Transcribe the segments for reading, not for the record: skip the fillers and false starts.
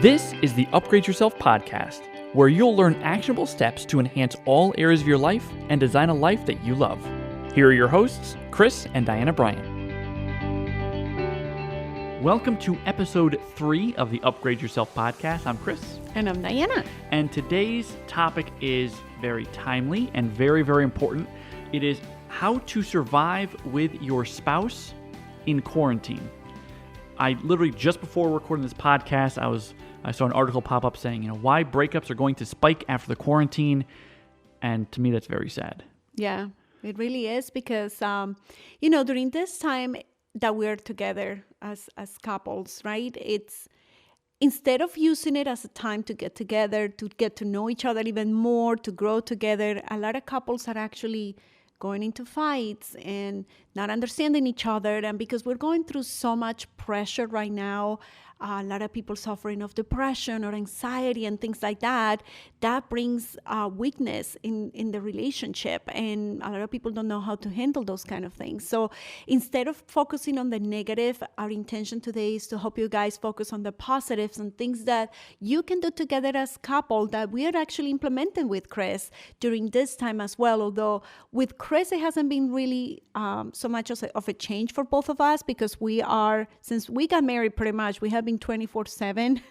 This is the Upgrade Yourself podcast, where you'll learn actionable steps to enhance all areas of your life and design a life that you love. Here are your hosts, Chris and Diana Bryant. Welcome to episode 3 of the Upgrade Yourself podcast. I'm Chris. And I'm Diana. And today's topic is very timely and very, very important. It is how to survive with your spouse in quarantine. I literally, just before recording this podcast, I saw an article pop up saying, why breakups are going to spike after the quarantine. And to me, that's very sad. Yeah, it really is because, during this time that we're together as couples, right? It's instead of using it as a time to get together, to get to know each other even more, to grow together, a lot of couples are actually going into fights and not understanding each other. And because we're going through so much pressure right now, a lot of people suffering of depression or anxiety and things like that, that brings weakness in the relationship. And a lot of people don't know how to handle those kind of things. So instead of focusing on the negative, our intention today is to help you guys focus on the positives and things that you can do together as couple that we are actually implementing with Chris during this time as well. Although with Chris, it hasn't been really so much of a change for both of us because since we got married pretty much, we have been 24/7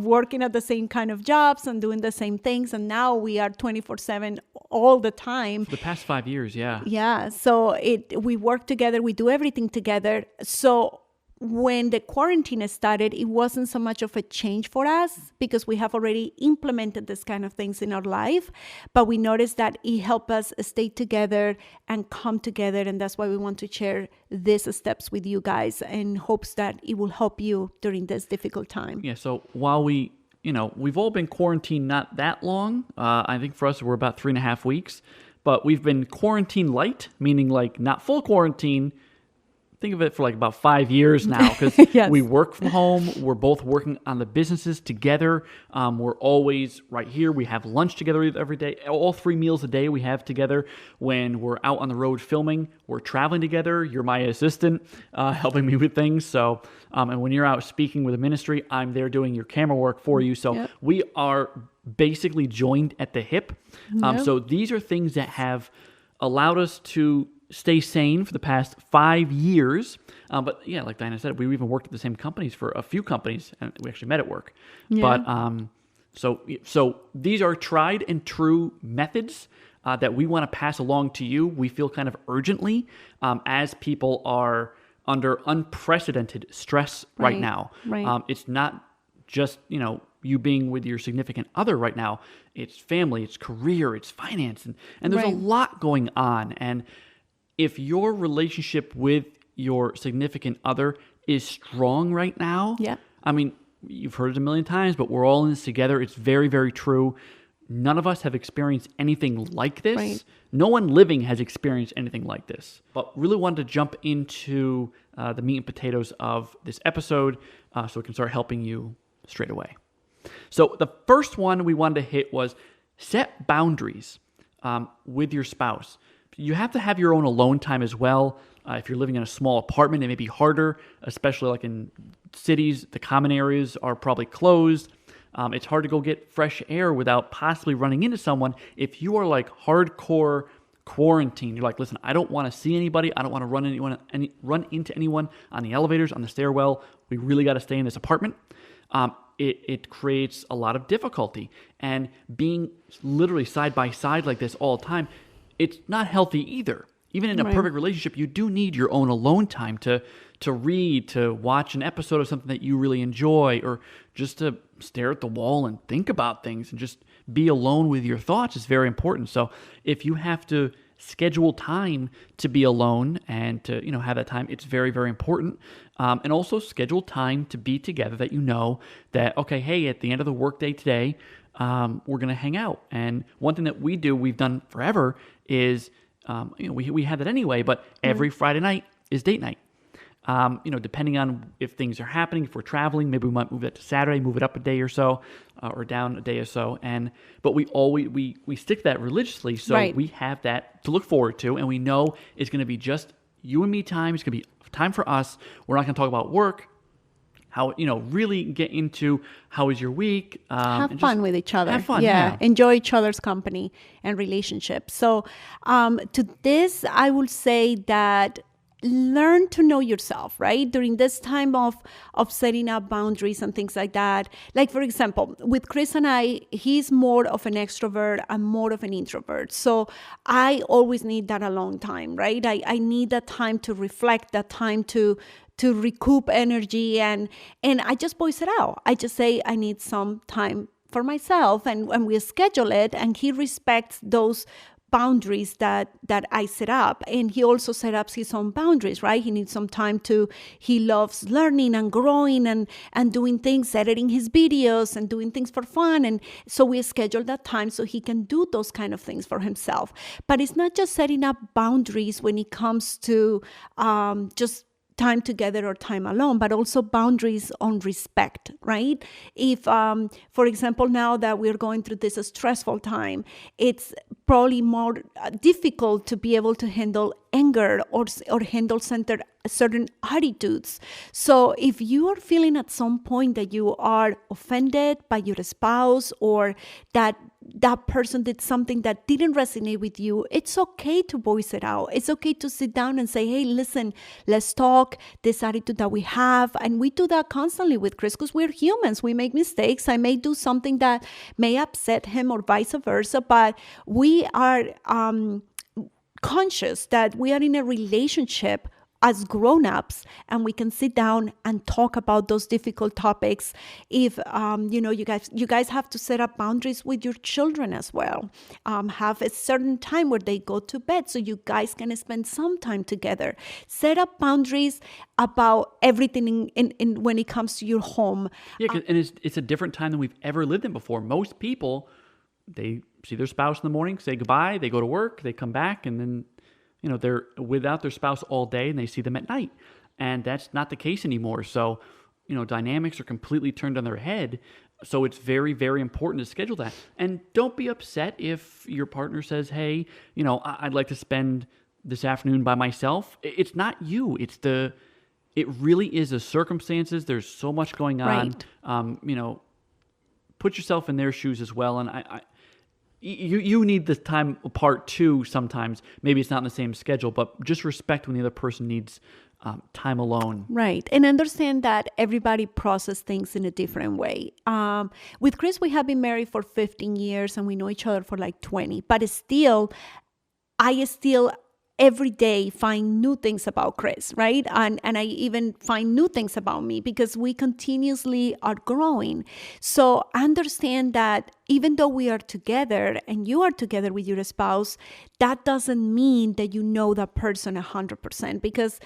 working at the same kind of jobs and doing the same things. And now we are 24/7 all the time. For the past 5 years, yeah. Yeah. So we work together. We do everything together. So when the quarantine started, it wasn't so much of a change for us because we have already implemented this kind of things in our life. But we noticed that it helped us stay together and come together. And that's why we want to share these steps with you guys in hopes that it will help you during this difficult time. Yeah. So while we've all been quarantined not that long. I think for us, we're about 3.5 weeks. But we've been quarantine light, meaning like not full quarantine. Think of it for like about 5 years now because Yes. We work from home. We're both working on the businesses together. We're always right here. We have lunch together every day. All 3 meals a day we have together. When we're out on the road filming, we're traveling together. You're my assistant, helping me with things. So, and when you're out speaking with a ministry, I'm there doing your camera work for you. So We are basically joined at the hip. So these are things that have allowed us to stay sane for the past 5 years. But yeah, like Diana said, we even worked at the same companies for a few companies, and we actually met at work. Yeah. But so these are tried and true methods that we want to pass along to you. We feel kind of urgently as people are under unprecedented stress right now. Right. It's not just, you being with your significant other right now. It's family, it's career, it's finance, and there's a lot going on. And if your relationship with your significant other is strong right now, I mean, you've heard it a million times, but we're all in this together. It's very, very true. None of us have experienced anything like this. Right. No one living has experienced anything like this. But really wanted to jump into the meat and potatoes of this episode so we can start helping you straight away. So the first one we wanted to hit was set boundaries with your spouse. You have to have your own alone time as well. If you're living in a small apartment, it may be harder, especially like in cities. The common areas are probably closed. It's hard to go get fresh air without possibly running into someone. If you are like hardcore quarantine, you're like, listen, I don't want to see anybody. I don't want to run into anyone on the elevators, on the stairwell. We really got to stay in this apartment. It creates a lot of difficulty. And being literally side by side like this all the time, it's not healthy either. Even in a perfect relationship, you do need your own alone time to read, to watch an episode of something that you really enjoy, or just to stare at the wall and think about things and just be alone with your thoughts is very important. So if you have to schedule time to be alone and to have that time, it's very, very important. And also schedule time to be together that that, okay, hey, at the end of the workday today, we're going to hang out. And one thing that we've done forever is, we had that anyway, but every Friday night is date night. Depending on if things are happening, if we're traveling, maybe we might move that to Saturday, move it up a day or so, or down a day or so. But we stick to that religiously. So we have that to look forward to. And we know it's going to be just you and me time. It's going to be time for us. We're not going to talk about work. how, really get into how was your week. Have fun with each other. Have fun. Yeah. Enjoy each other's company and relationships. So to this, I will say that learn to know yourself, right? During this time of setting up boundaries and things like that. Like, for example, with Chris and I, he's more of an extrovert, I'm more of an introvert. So I always need that alone time, right? I need that time to reflect, that time to recoup energy, and I just voice it out. I just say I need some time for myself, and we schedule it, and he respects those boundaries that I set up. And he also set up his own boundaries, right? He needs some time he loves learning and growing and doing things, editing his videos and doing things for fun. And so we schedule that time so he can do those kind of things for himself. But it's not just setting up boundaries when it comes to just time together or time alone, but also boundaries on respect, right? If, for example, now that we're going through this stressful time, it's probably more difficult to be able to handle anger or handle certain attitudes. So if you are feeling at some point that you are offended by your spouse, or that person did something that didn't resonate with you, it's okay to voice it out. It's okay to sit down and say, hey, listen, let's talk this attitude that we have. And we do that constantly with Chris because we're humans. We make mistakes. I may do something that may upset him or vice versa, but we are conscious that we are in a relationship as grown-ups, and we can sit down and talk about those difficult topics. If you guys have to set up boundaries with your children as well. Have a certain time where they go to bed so you guys can spend some time together. Set up boundaries about everything in when it comes to your home. Yeah, and it's a different time than we've ever lived in before. Most people, they see their spouse in the morning, say goodbye, they go to work, they come back, and then they're without their spouse all day, and they see them at night. And that's not the case anymore. So, dynamics are completely turned on their head. So it's very, very important to schedule that. And don't be upset if your partner says, hey, I'd like to spend this afternoon by myself. It's not you. It really is the circumstances. There's so much going on. Right. Put yourself in their shoes as well. And you need the time apart too sometimes. Maybe it's not in the same schedule, but just respect when the other person needs time alone. Right. And understand that everybody processes things in a different way. With Chris, we have been married for 15 years and we know each other for like 20. But I still every day find new things about Chris, right? And I even find new things about me because we continuously are growing. So understand that even though we are together and you are together with your spouse, that doesn't mean that you know that person 100%, because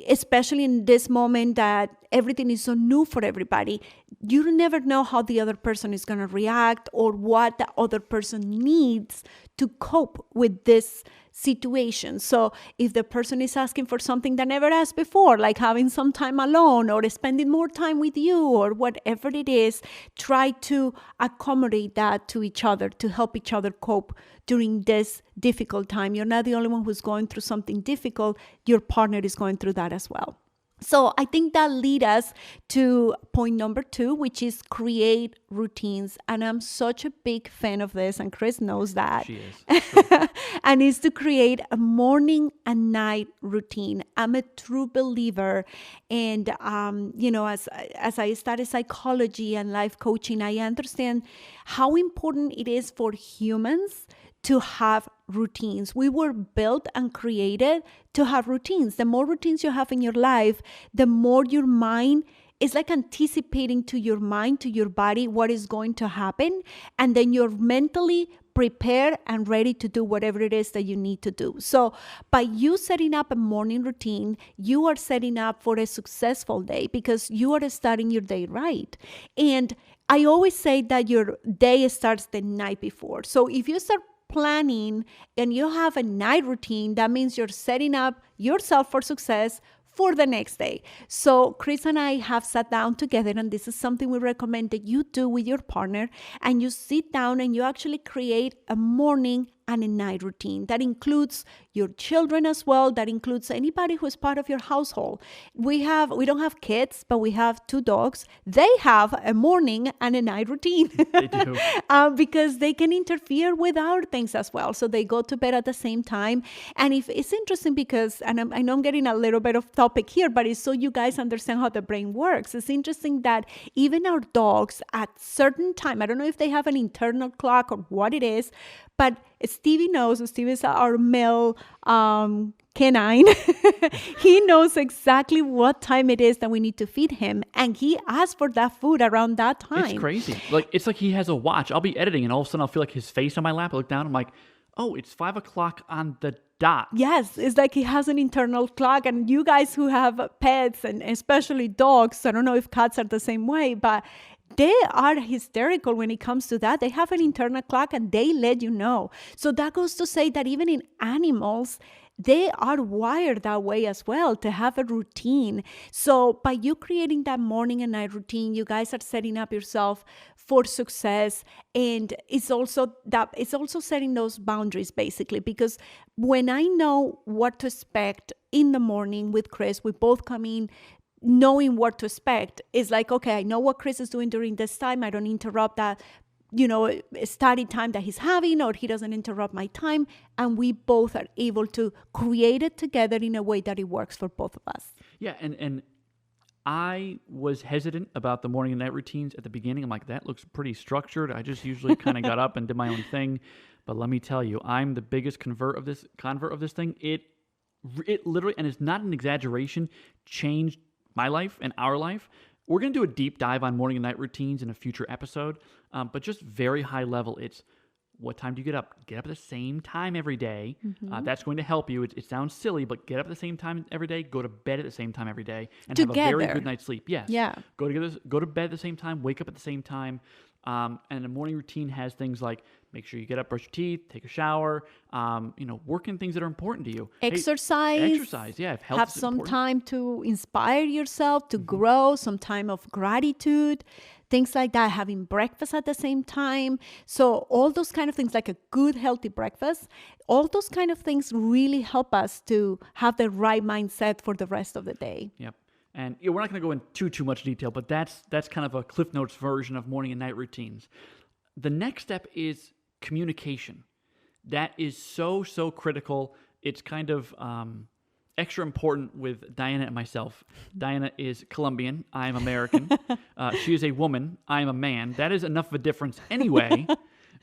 especially in this moment that everything is so new for everybody, you never know how the other person is going to react or what the other person needs to cope with this situation. So if the person is asking for something they never asked before, like having some time alone or spending more time with you or whatever it is, try to accommodate that to each other to help each other cope during this difficult time. You're not the only one who's going through something difficult. Your partner is going through that as well. So I think that leads us to point number 2, which is create routines. And I'm such a big fan of this, and Chris knows that. She is. Sure. And it's to create a morning and night routine. I'm a true believer. And, as I study psychology and life coaching, I understand how important it is for humans to have routines. We were built and created to have routines. The more routines you have in your life, the more your mind is like anticipating to your mind, to your body, what is going to happen. And then you're mentally prepared and ready to do whatever it is that you need to do. So by you setting up a morning routine, you are setting up for a successful day because you are starting your day right. And I always say that your day starts the night before. So if you start planning and you have a night routine, that means you're setting up yourself for success for the next day. So Chris and I have sat down together, and this is something we recommend that you do with your partner, and you sit down and you actually create a morning and a night routine. That includes your children as well. That includes anybody who is part of your household. We don't have kids, but we have 2 dogs. They have a morning and a night routine. They do. Because they can interfere with our things as well. So they go to bed at the same time. And if it's interesting because, and I know I'm getting a little bit off topic here, but it's so you guys understand how the brain works. It's interesting that even our dogs at certain time, I don't know if they have an internal clock or what it is, but Stevie knows. Stevie is our male canine. He knows exactly what time it is that we need to feed him. And he asks for that food around that time. It's crazy. It's like he has a watch. I'll be editing and all of a sudden I'll feel like his face on my lap. I look down. I'm like, oh, it's 5 o'clock on the dot. Yes, it's like he has an internal clock. And you guys who have pets and especially dogs, I don't know if cats are the same way, but they are hysterical when it comes to that. They have an internal clock and they let you know. So that goes to say that even in animals, they are wired that way as well, to have a routine. So by you creating that morning and night routine, you guys are setting up yourself for success. And it's also setting those boundaries basically, because when I know what to expect in the morning with Chris, we both come in knowing what to expect. Is like, okay, I know what Chris is doing during this time. I don't interrupt that, study time that he's having, or he doesn't interrupt my time. And we both are able to create it together in a way that it works for both of us. Yeah, and I was hesitant about the morning and night routines at the beginning. I'm like, that looks pretty structured. I just usually kind of got up and did my own thing. But let me tell you, I'm the biggest convert of this thing. It literally, and it's not an exaggeration, changed my life and our life. We're going to do a deep dive on morning and night routines in a future episode, but just very high level. It's what time do you get up? Get up at the same time every day. Mm-hmm. That's going to help you. It sounds silly, but get up at the same time every day. Go to bed at the same time every day, and Together. have a very good night's sleep. Yes. Yeah. Go to bed at the same time. Wake up at the same time. And a morning routine has things like make sure you get up, brush your teeth, take a shower, work in things that are important to you. Exercise. Yeah. If health have is some important. time to inspire yourself, to grow, some time of gratitude, things like that, having breakfast at the same time. So all those kind of things, like a good, healthy breakfast, all those kind of things really help us to have the right mindset for the rest of the day. Yep. And we're not going to go into too much detail, but that's kind of a Cliff Notes version of morning and night routines. The next step is communication. That is so critical. It's kind of extra important with Diana and myself. Diana is Colombian. I am American. She is a woman. I am a man. That is enough of a difference anyway.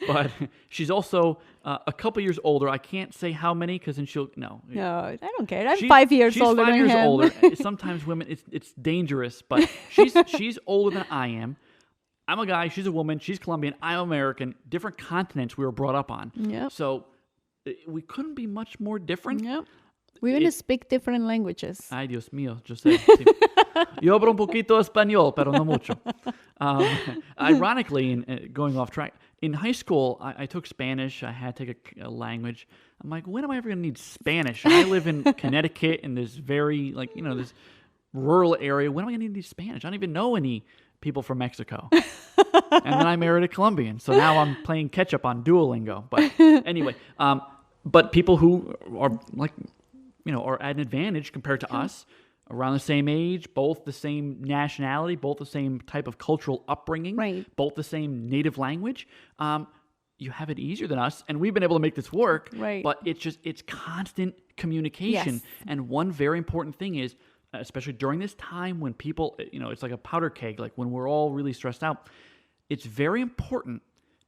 But she's also a couple years older. I can't say how many because then she'll... No, I don't care. I'm 5 years older than him. She's 5 years older. Sometimes women, it's dangerous, but she's older than I am. I'm a guy. She's a woman. She's Colombian. I'm American. Different continents we were brought up on. Yep. So we couldn't be much more different. Yep. We even speak different languages. Ay, Dios mío. Yo hablo un poquito español, pero no mucho. Ironically, going off track, in high school, I took Spanish. I had to take a language. I'm like, when am I ever going to need Spanish? And I live in Connecticut in this very, this rural area. When am I going to need Spanish? I don't even know any people from Mexico. And then I married a Colombian. So now I'm playing catch up on Duolingo. But anyway, but people who are are at an advantage compared to us, around the same age, both the same nationality, both the same type of cultural upbringing, right, both the same native language, you have it easier than us, and we've been able to make this work, right. But it's constant communication. Yes. And one very important thing is, especially during this time when people, it's like a powder keg, like when we're all really stressed out, it's very important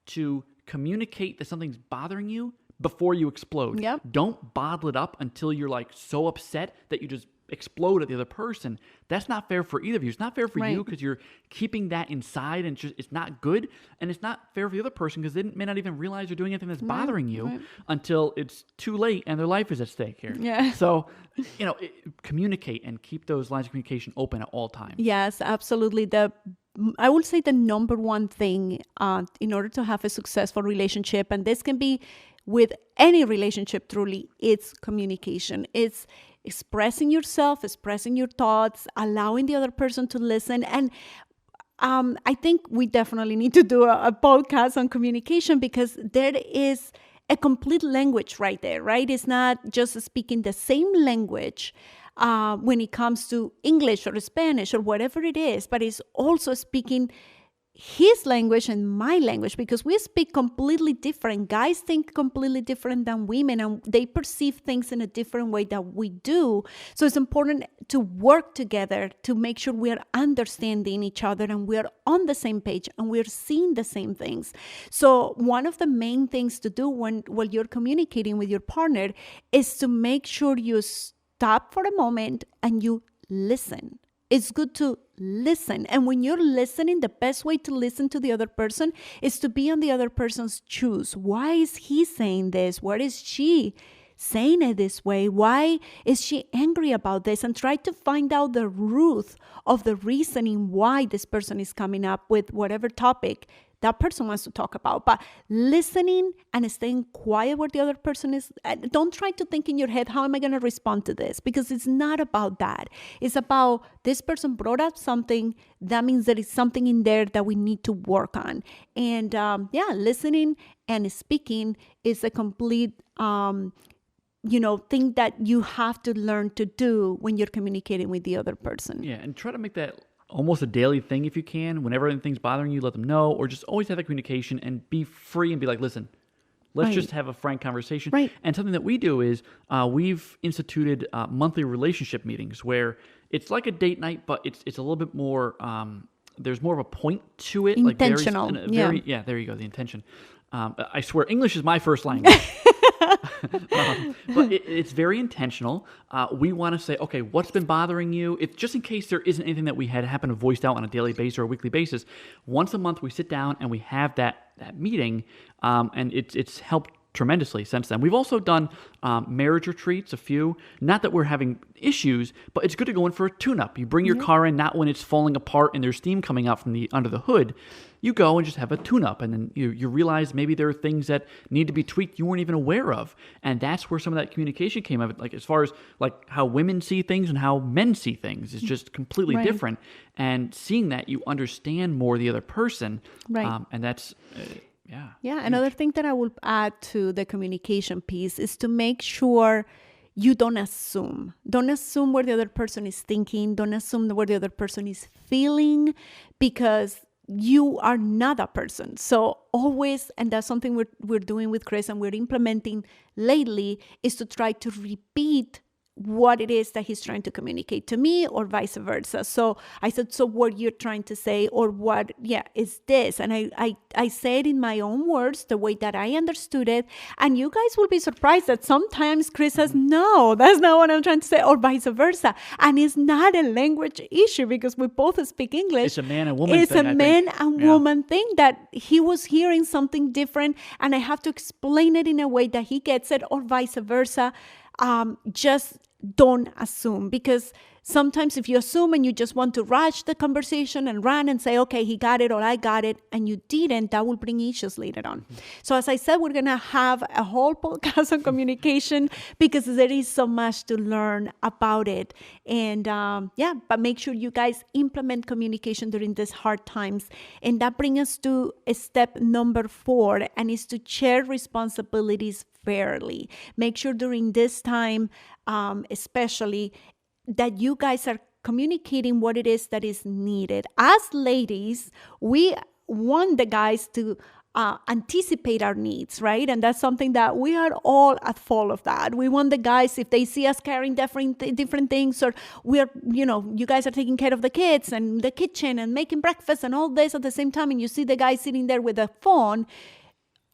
to communicate that something's bothering you before you explode. Yep. Don't bottle it up until you're so upset that you just explode at the other person. That's not fair for either of you. It's not fair for you because you're keeping that inside, and it's not good. And it's not fair for the other person because they may not even realize they're doing anything that's bothering you until it's too late and their life is at stake here. Yeah. So, communicate and keep those lines of communication open at all times. Yes, absolutely. I would say the number one thing in order to have a successful relationship, and this can be with any relationship truly, it's communication. It's expressing yourself, expressing your thoughts, allowing the other person to listen. And I think we definitely need to do a podcast on communication because there is a complete language right there, right? It's not just speaking the same language when it comes to English or Spanish or whatever it is, but it's also speaking his language and my language, because we speak completely different. Guys think completely different than women, and they perceive things in a different way that we do. So it's important to work together to make sure we are understanding each other and we are on the same page and we're seeing the same things. So one of the main things to do while you're communicating with your partner is to make sure you stop for a moment and you listen. It's good to listen. And when you're listening, the best way to listen to the other person is to be on the other person's shoes. Why is he saying this? What is she saying it this way? Why is she angry about this? And try to find out the root of the reasoning why this person is coming up with whatever topic that person wants to talk about. But listening and staying quiet where the other person is. Don't try to think in your head, how am I going to respond to this? Because it's not about that. It's about this person brought up something. That means there is something in there that we need to work on. And listening and speaking is a complete thing that you have to learn to do when you're communicating with the other person. Yeah, and try to make that almost a daily thing if you can. Whenever anything's bothering you, let them know, or just always have that communication and be free and be like, listen, let's just have a frank conversation. Right. And something that we do is we've instituted monthly relationship meetings where it's like a date night, but it's a little bit more, there's more of a point to it. Intentional. Like there you go, the intention. I swear, English is my first language. But it's very intentional. We want to say, okay, what's been bothering you? If just in case there isn't anything that we had happen to voice out on a daily basis or a weekly basis, once a month we sit down and we have that meeting, and it's helped tremendously since then. We've also done marriage retreats, a few. Not that we're having issues, but it's good to go in for a tune-up. You bring your car in, not when it's falling apart and there's steam coming out from under the hood. You go and just have a tune-up, and then you realize maybe there are things that need to be tweaked you weren't even aware of. And that's where some of that communication came of it. Like as far as like how women see things and how men see things is just completely different. And seeing that, you understand more the other person. Right. And that's... Yeah. Another thing that I will add to the communication piece is to make sure you don't assume. Don't assume where the other person is thinking. Don't assume where the other person is feeling, because you are not that person. So always, and that's something we're doing with Chris and we're implementing lately, is to try to repeat what it is that he's trying to communicate to me, or vice versa. So I said, so what you're trying to say, or what, is this. And I say it in my own words, the way that I understood it. And you guys will be surprised that sometimes Chris says, no, that's not what I'm trying to say, or vice versa. And it's not a language issue because we both speak English. It's a man and woman thing. It's a man and woman thing, that he was hearing something different and I have to explain it in a way that he gets it, or vice versa. Just don't assume, because sometimes if you assume and you just want to rush the conversation and run and say, okay, he got it or I got it, and you didn't, that will bring issues later on. Mm-hmm. So as I said, we're going to have a whole podcast on communication because there is so much to learn about it. And but make sure you guys implement communication during these hard times. And that brings us to step number 4, and is to share responsibilities fairly. Make sure during this time, especially, that you guys are communicating what it is that is needed. As ladies, we want the guys to anticipate our needs, right? And that's something that we are all at fault of that. We want the guys, if they see us carrying different things, or we're, you guys are taking care of the kids and the kitchen and making breakfast and all this at the same time, and you see the guy sitting there with a phone,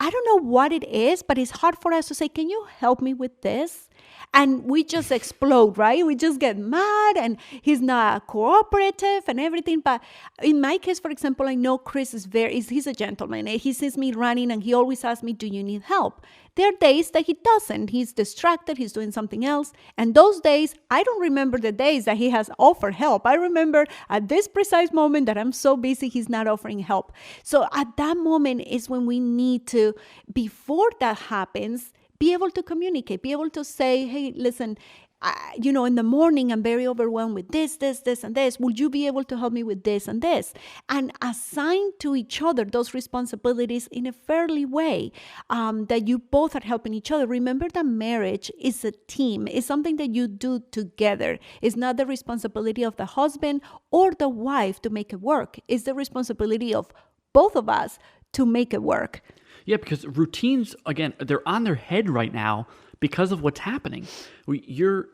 I don't know what it is, but it's hard for us to say, can you help me with this? And we just explode, right? We just get mad, and he's not cooperative and everything. But in my case, for example, I know Chris he's a gentleman. He sees me running and he always asks me, do you need help? There are days that he doesn't. He's distracted. He's doing something else. And those days, I don't remember the days that he has offered help. I remember at this precise moment that I'm so busy, he's not offering help. So at that moment is when we need to, before that happens, be able to communicate, be able to say, hey, listen, in the morning, I'm very overwhelmed with this, and this. Would you be able to help me with this and this? And assign to each other those responsibilities in a fairly way that you both are helping each other. Remember that marriage is a team. It's something that you do together. It's not the responsibility of the husband or the wife to make it work. It's the responsibility of both of us to make it work. Yeah, because routines, again, they're on their head right now because of what's happening. You're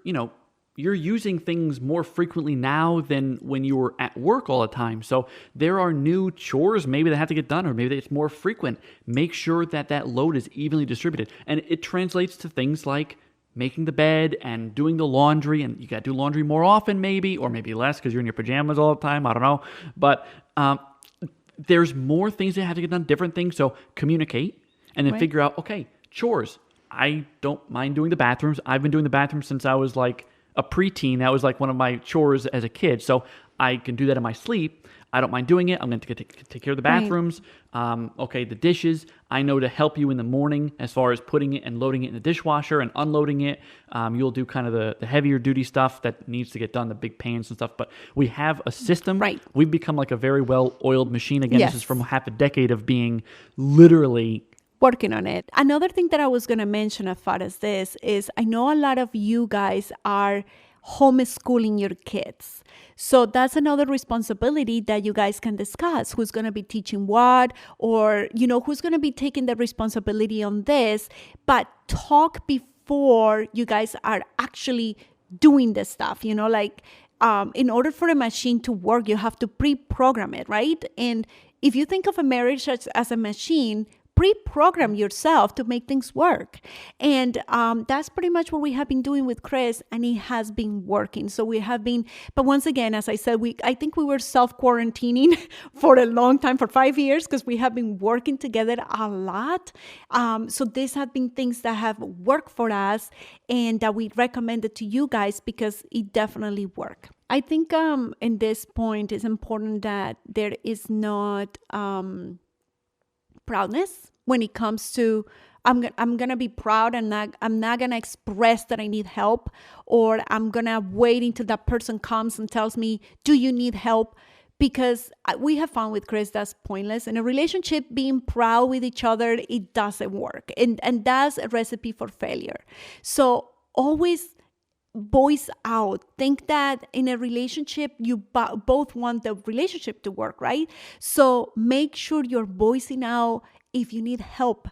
using things more frequently now than when you were at work all the time. So there are new chores maybe that have to get done, or maybe it's more frequent. Make sure that load is evenly distributed. And it translates to things like making the bed and doing the laundry, and you got to do laundry more often maybe, or maybe less because you're in your pajamas all the time. I don't know. But there's more things that have to get done, different things. So communicate and then figure out, okay, chores. I don't mind doing the bathrooms. I've been doing the bathrooms since I was like a preteen. That was like one of my chores as a kid. So I can do that in my sleep. I don't mind doing it. I'm going to take care of the bathrooms. Okay, the dishes. I know to help you in the morning as far as putting it and loading it in the dishwasher and unloading it. You'll do kind of the heavier duty stuff that needs to get done, the big pans and stuff. But we have a system. Right. We've become like a very well-oiled machine. Again, This is from half a decade of being literally working on it. Another thing that I was going to mention as far as this is I know a lot of you guys are homeschooling your kids. So that's another responsibility that you guys can discuss. Who's going to be teaching what, or, who's going to be taking the responsibility on this, but talk before you guys are actually doing this stuff, in order for a machine to work, you have to pre-program it, right? And if you think of a marriage as a machine, pre-program yourself to make things work. And that's pretty much what we have been doing with Chris, and it has been working. So we have been, but once again, as I said, I think we were self-quarantining for a long time, for 5 years, because we have been working together a lot. So these have been things that have worked for us and that we recommended to you guys because it definitely worked. I think in this point, it's important that there is not proudness when it comes to I'm gonna be proud and I'm not gonna express that I need help, or I'm gonna wait until that person comes and tells me, do you need help? Because we have found with Chris that's pointless. In a relationship, being proud with each other, it doesn't work, and that's a recipe for failure. So always voice out. Think that in a relationship, you both want the relationship to work, right? So make sure you're voicing out if you need help.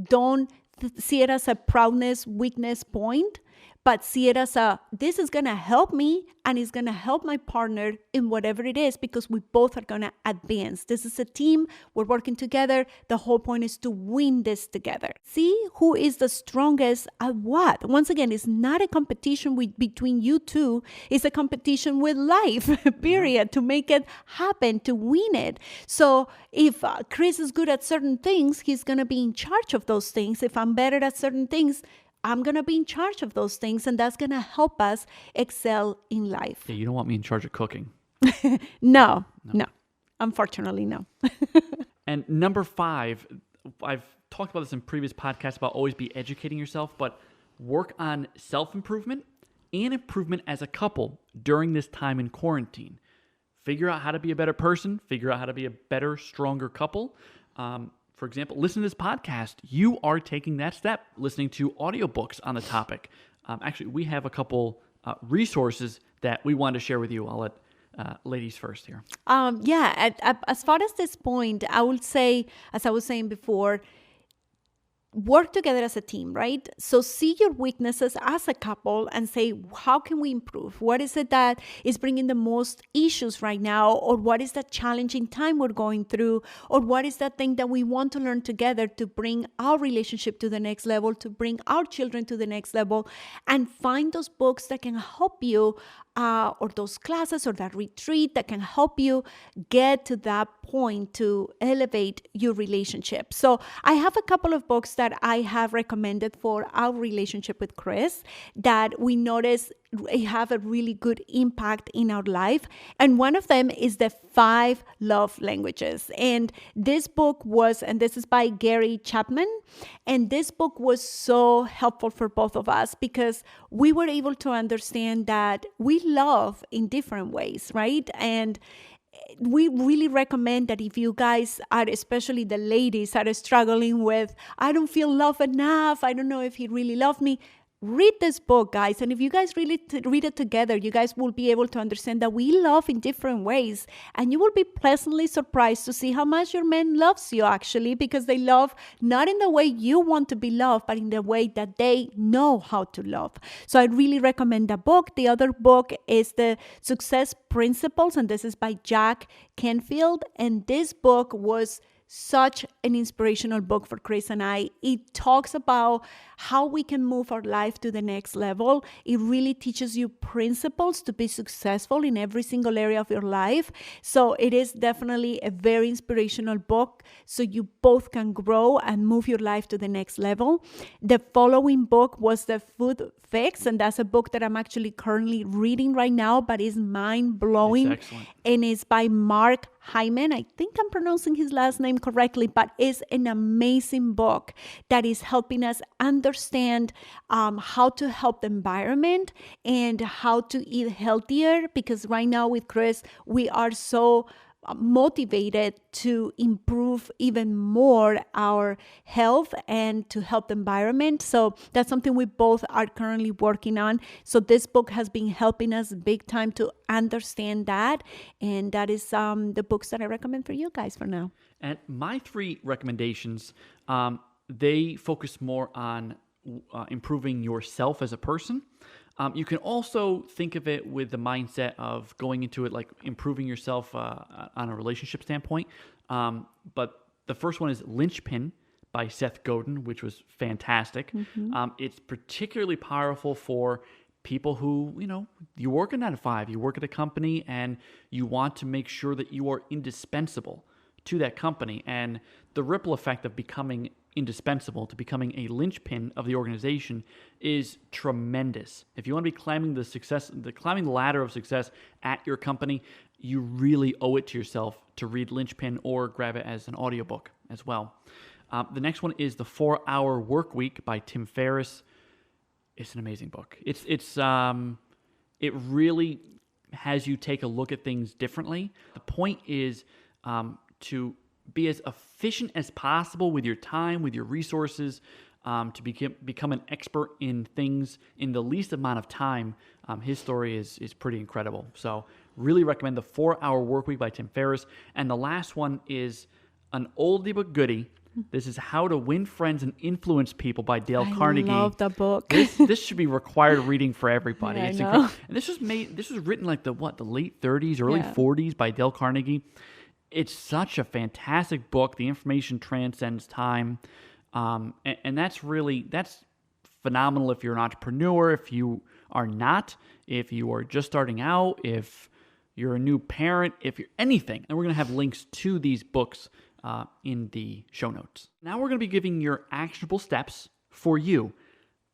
Don't see it as a proudness, weakness point, but see it as this is going to help me and it's going to help my partner in whatever it is, because we both are going to advance. This is a team. We're working together. The whole point is to win this together. See who is the strongest at what. Once again, it's not a competition between you two. It's a competition with life, period, to make it happen, to win it. So if Chris is good at certain things, he's going to be in charge of those things. If I'm better at certain things, I'm going to be in charge of those things, and that's going to help us excel in life. Yeah, you don't want me in charge of cooking. No. Unfortunately, no. And number 5, I've talked about this in previous podcasts about always be educating yourself, but work on self-improvement and improvement as a couple during this time in quarantine. Figure out how to be a better person. Figure out how to be a better, stronger couple. For example, listen to this podcast. You are taking that step, listening to audiobooks on the topic. Actually, we have a couple resources that we wanted to share with you. I'll let ladies first here. As far as this point, I would say, as I was saying before, work together as a team, right? So see your weaknesses as a couple and say, how can we improve? What is it that is bringing the most issues right now? Or what is that challenging time we're going through? Or what is that thing that we want to learn together to bring our relationship to the next level, to bring our children to the next level? And find those books that can help you, or those classes or that retreat that can help you get to that point to elevate your relationship. So I have a couple of books that I have recommended for our relationship with Chris that we notice have a really good impact in our life. And one of them is the 5 love languages. And this book and this is by Gary Chapman. And this book was so helpful for both of us because we were able to understand that we love in different ways, right? And we really recommend that if you guys are, especially the ladies, are struggling with, I don't feel love enough, I don't know if he really loved me, read this book, guys. And if you guys really read it together, you guys will be able to understand that we love in different ways. And you will be pleasantly surprised to see how much your man loves you, actually, because they love not in the way you want to be loved, but in the way that they know how to love. So I really recommend that book. The other book is The Success Principles, and this is by Jack Canfield. And this book was such an inspirational book for Chris and I. It talks about how we can move our life to the next level. It really teaches you principles to be successful in every single area of your life. So it is definitely a very inspirational book so you both can grow and move your life to the next level. The following book was The Food Fix, and that's a book that I'm actually currently reading right now, but is mind-blowing. It's excellent. And it's by Mark Hyman. I think I'm pronouncing his last name correctly, but it's an amazing book that is helping us understand how to help the environment and how to eat healthier, because right now with Chris, we are so motivated to improve even more our health and to help the environment. So that's something we both are currently working on. So this book has been helping us big time to understand that. And that is the books that I recommend for you guys for now. And my 3 recommendations, they focus more on improving yourself as a person. You can also think of it with the mindset of going into it like improving yourself on a relationship standpoint. But the first one is Linchpin by Seth Godin, which was fantastic. Mm-hmm. It's particularly powerful for people who, you work a 9-to-5, you work at a company, and you want to make sure that you are indispensable to that company. And the ripple effect of becoming indispensable to becoming a linchpin of the organization is tremendous. If you want to be climbing the ladder of success at your company, you really owe it to yourself to read Linchpin or grab it as an audiobook as well. The next one is The 4-Hour Work Week by Tim Ferriss. It's an amazing book. It really has you take a look at things differently. The point is to be as efficient as possible with your time, with your resources, to become an expert in things in the least amount of time. His story is pretty incredible. So really recommend The 4-Hour Work Week by Tim Ferriss. And the last one is an oldie but goodie. This is How to Win Friends and Influence People by Dale Carnegie. I love the book. This should be required reading for everybody. Yeah, it's I know. incredible. And this was written like the late 30s, early 40s by Dale Carnegie. It's such a fantastic book. The information transcends time. And that's phenomenal if you're an entrepreneur, if you are not, if you are just starting out, if you're a new parent, if you're anything. And we're going to have links to these books in the show notes. Now we're going to be giving your actionable steps for you.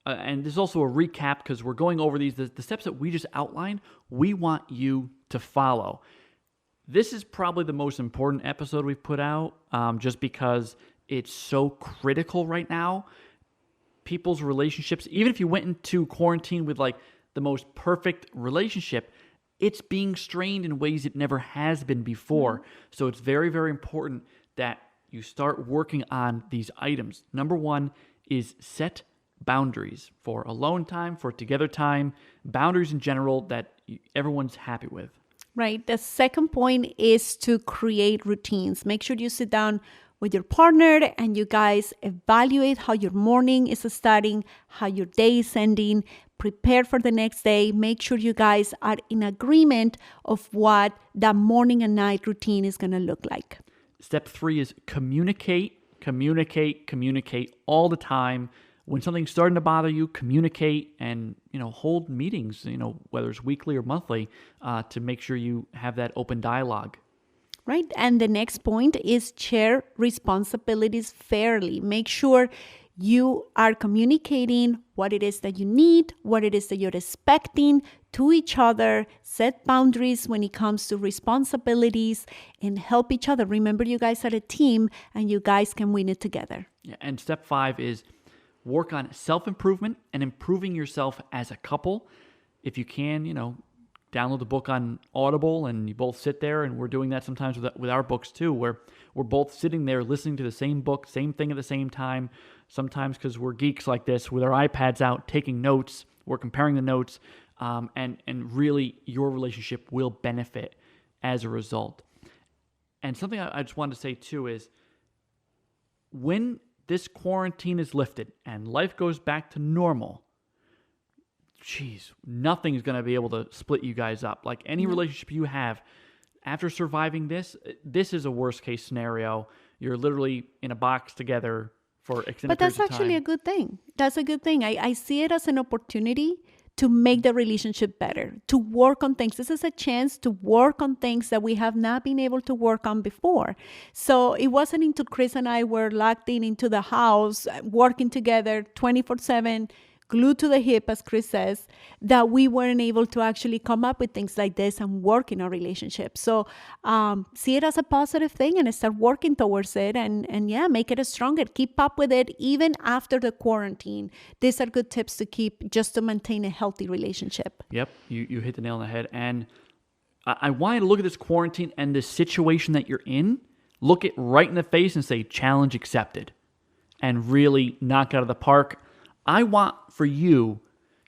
And there's also a recap because we're going over these. The steps that we just outlined, we want you to follow. This is probably the most important episode we've put out just because it's so critical right now. People's relationships, even if you went into quarantine with like the most perfect relationship, it's being strained in ways it never has been before. So it's very, very important that you start working on these items. Number 1 is set boundaries for alone time, for together time, boundaries in general that everyone's happy with. Right. The second point is to create routines. Make sure you sit down with your partner and you guys evaluate how your morning is starting, how your day is ending, prepare for the next day. Make sure you guys are in agreement of what that morning and night routine is going to look like. Step 3 is communicate all the time. When something's starting to bother you, communicate and, hold meetings, whether it's weekly or monthly, to make sure you have that open dialogue. Right. And the next point is share responsibilities fairly. Make sure you are communicating what it is that you need, what it is that you're expecting to each other, set boundaries when it comes to responsibilities, and help each other. Remember, you guys are a team and you guys can win it together. Yeah, and step 5 is work on self-improvement and improving yourself as a couple. If you can, download the book on Audible and you both sit there, and we're doing that sometimes with our books too, where we're both sitting there listening to the same book, same thing at the same time. Sometimes because we're geeks like this, with our iPads out, taking notes, we're comparing the notes, and really your relationship will benefit as a result. And something I just wanted to say too is, when this quarantine is lifted and life goes back to normal, nothing is going to be able to split you guys up. Like any relationship you have, after surviving this is a worst case scenario. You're literally in a box together for extended periods of time. But that's actually a good thing. That's a good thing. I see it as an opportunity to make the relationship better, to work on things. This is a chance to work on things that we have not been able to work on before. So it wasn't until Chris and I were locked into the house, working together 24/7, glued to the hip, as Chris says, that we weren't able to actually come up with things like this and work in our relationship. So see it as a positive thing and start working towards it, and make it stronger. Keep up with it even after the quarantine. These are good tips to keep just to maintain a healthy relationship. Yep, you hit the nail on the head. And I want you to look at this quarantine and this situation that you're in, look it right in the face and say, challenge accepted, and really knock out of the park. I want for you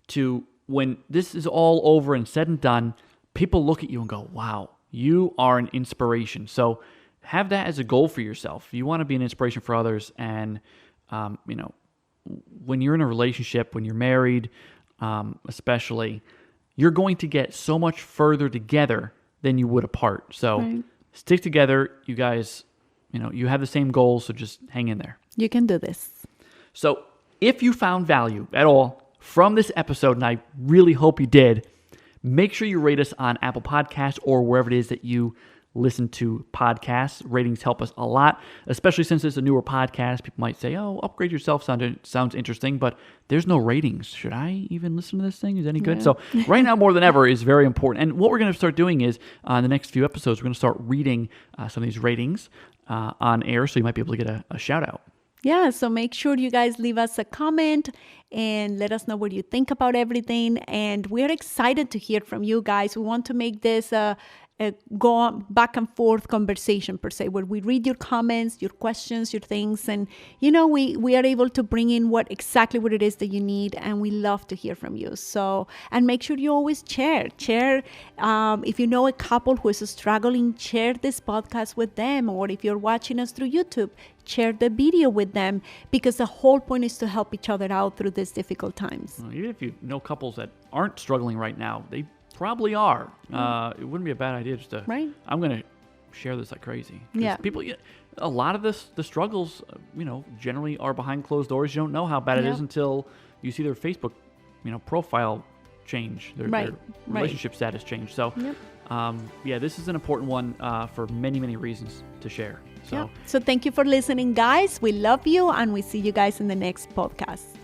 to, when this is all over and said and done, people look at you and go, wow, you are an inspiration. So have that as a goal for yourself. You want to be an inspiration for others. And, when you're in a relationship, when you're married, especially, you're going to get so much further together than you would apart. So Stick together. You guys, you have the same goals, so just hang in there. You can do this. So if you found value at all from this episode, and I really hope you did, make sure you rate us on Apple Podcasts or wherever it is that you listen to podcasts. Ratings help us a lot, especially since it's a newer podcast. People might say, oh, upgrade yourself sounds interesting, but there's no ratings. Should I even listen to this thing? Is it any good? So right now, more than ever, is very important. And what we're going to start doing is, on the next few episodes, we're going to start reading some of these ratings on air, so you might be able to get a shout out. Yeah, so make sure you guys leave us a comment and let us know what you think about everything. And we're excited to hear from you guys. We want to make this a go back and forth conversation per se, where we read your comments, your questions, your things, and we are able to bring in exactly what it is that you need, and we love to hear from you. So, and make sure you always share. If you know a couple who is struggling, share this podcast with them, or if you're watching us through YouTube, share the video with them, because the whole point is to help each other out through these difficult times. Well, even if you know couples that aren't struggling right now, they probably are. It wouldn't be a bad idea just to, I'm going to share this like crazy. Yeah. People, a lot of the struggles, generally are behind closed doors. You don't know how bad it is until you see their Facebook, profile change, their relationship status change. So, this is an important one for many, many reasons to share. So, so thank you for listening, guys. We love you, and we see you guys in the next podcast.